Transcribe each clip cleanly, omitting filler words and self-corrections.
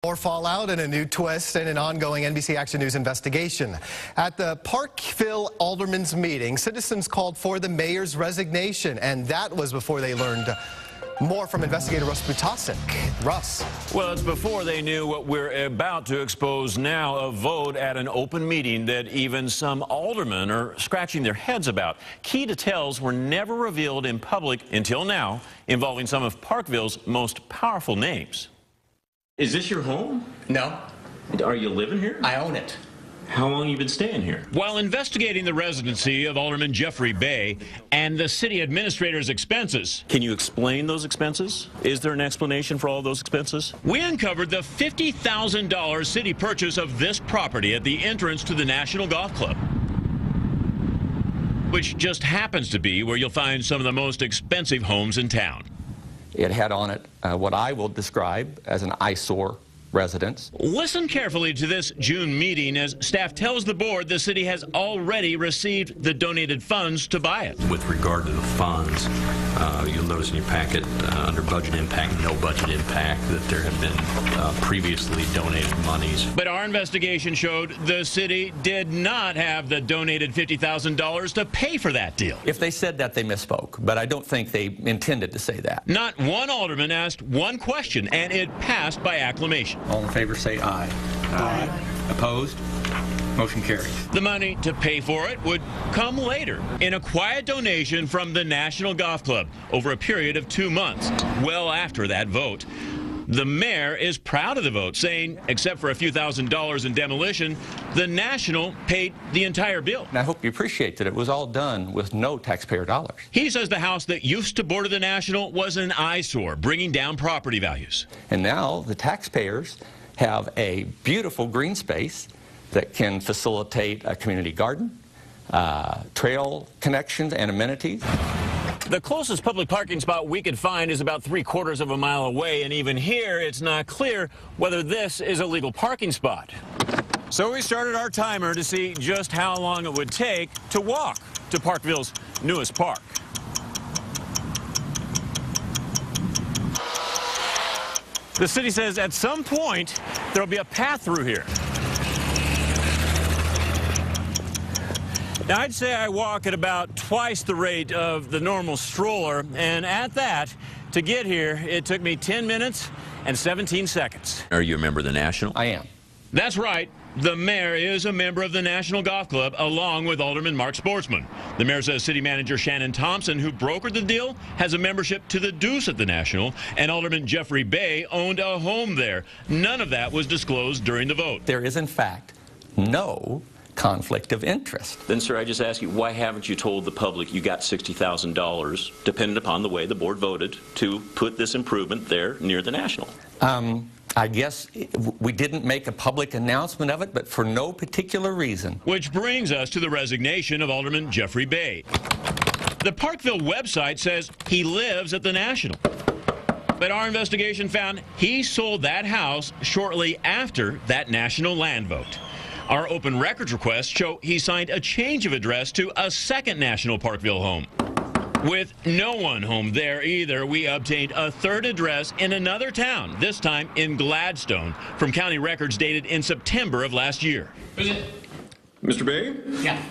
More fallout and a new twist in an ongoing NBC Action News investigation. At the Parkville alderman's meeting, citizens called for the mayor's resignation, and that was before they learned more from investigator Russ Butasic. Russ. Well, it's before they knew what we're about to expose now, a vote at an open meeting that even some aldermen are scratching their heads about. Key details were never revealed in public until now, involving some of Parkville's most powerful names. Is this your home? No. Are you living here? I own it. How long have you been staying here? While investigating the residency of Alderman Gerry Bay and the city administrator's expenses. Can you explain those expenses? Is there an explanation for all those expenses? We uncovered the $50,000 city purchase of this property at the entrance to the National Golf Club, which just happens to be where you'll find some of the most expensive homes in town. It had on it what I will describe as an eyesore residence. Listen carefully to this June meeting as staff tells the board the city has already received the donated funds to buy it. With regard to the funds, you'll notice in your packet under budget impact, no budget impact, that there have been previously donated monies. But our investigation showed the city did not have the donated $50,000 to pay for that deal. If they said that, they misspoke, but I don't think they intended to say that. Not one alderman asked one question, and it passed by acclamation. All in favor say aye. Aye. Opposed? Motion carries. The money to pay for it would come later in a quiet donation from the National Golf Club over a period of 2 months, well after that vote. The mayor is proud of the vote, saying, except for a few $1,000s in demolition, the National paid the entire bill. And I hope you appreciate that it was all done with no taxpayer dollars. He says the house that used to border the National was an eyesore, bringing down property values. And now the taxpayers have a beautiful green space that can facilitate a community garden, trail connections and amenities. The closest public parking spot we could find is about 3/4 of a mile away, and even here it's not clear whether this is a legal parking spot. So we started our timer to see just how long it would take to walk to Parkville's newest park. The city says at some point there'll be a path through here. Now, I'd say I walk at about twice the rate of the normal stroller, and at that, to get here, it took me 10 minutes and 17 seconds. Are you a member of the National? I am. That's right. The mayor is a member of the National Golf Club, along with Alderman Mark Sportsman. The mayor says city manager Shannon Thompson, who brokered the deal, has a membership to the Deuce at the National, and Alderman Gerry Bay owned a home there. None of that was disclosed during the vote. There is, in fact, no conflict of interest. Then, sir, I just ask you, why haven't you told the public you got $60,000, dependent upon the way the board voted, to put this improvement there near the National? I guess we didn't make a public announcement of it, but for no particular reason. Which brings us to the resignation of Alderman Gerry Bay. The Parkville website says he lives at the National. But our investigation found he sold that house shortly after that National land vote. Our open records requests show he signed a change of address to a second National Parkville home. With no one home there either, we obtained a third address in another town, this time in Gladstone, from county records dated in September of last year. Mr. Bay? Yeah.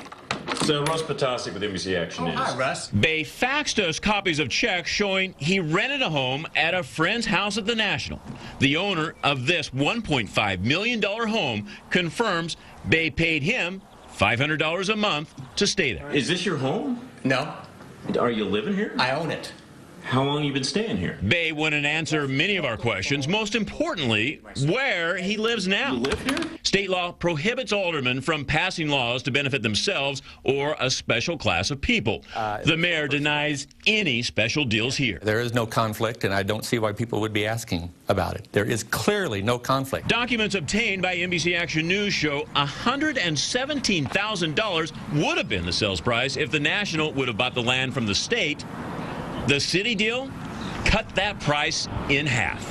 It's Russ Butasic with NBC Action News. Hi, Russ. Bay faxed us copies of checks showing he rented a home at a friend's house at the National. The owner of this $1.5 million home confirms Bay paid him $500 a month to stay there. Is this your home? No. Are you living here? I own it. How long have you been staying here? Bay wouldn't answer many of our questions, most importantly, where he lives now. You live here? State law prohibits aldermen from passing laws to benefit themselves or a special class of people. The mayor denies any special deals here. There is no conflict, and I don't see why people would be asking about it. There is clearly no conflict. Documents obtained by NBC Action News show $117,000 would have been the sales price if the National would have bought the land from the state. The city deal cut that price in half.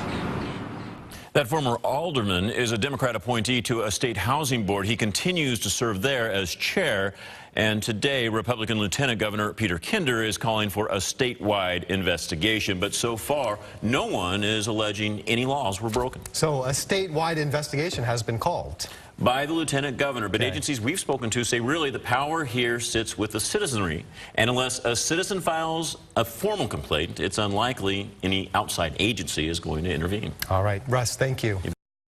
That former alderman is a Democrat appointee to a state housing board. He continues to serve there as chair. And today, Republican Lieutenant Governor Peter Kinder is calling for a statewide investigation. But so far, no one is alleging any laws were broken. So a statewide investigation has been called By the Lieutenant Governor, but agencies we've spoken to say really the power here sits with the citizenry. And unless a citizen files a formal complaint, it's unlikely any outside agency is going to intervene. All right, Russ, thank you.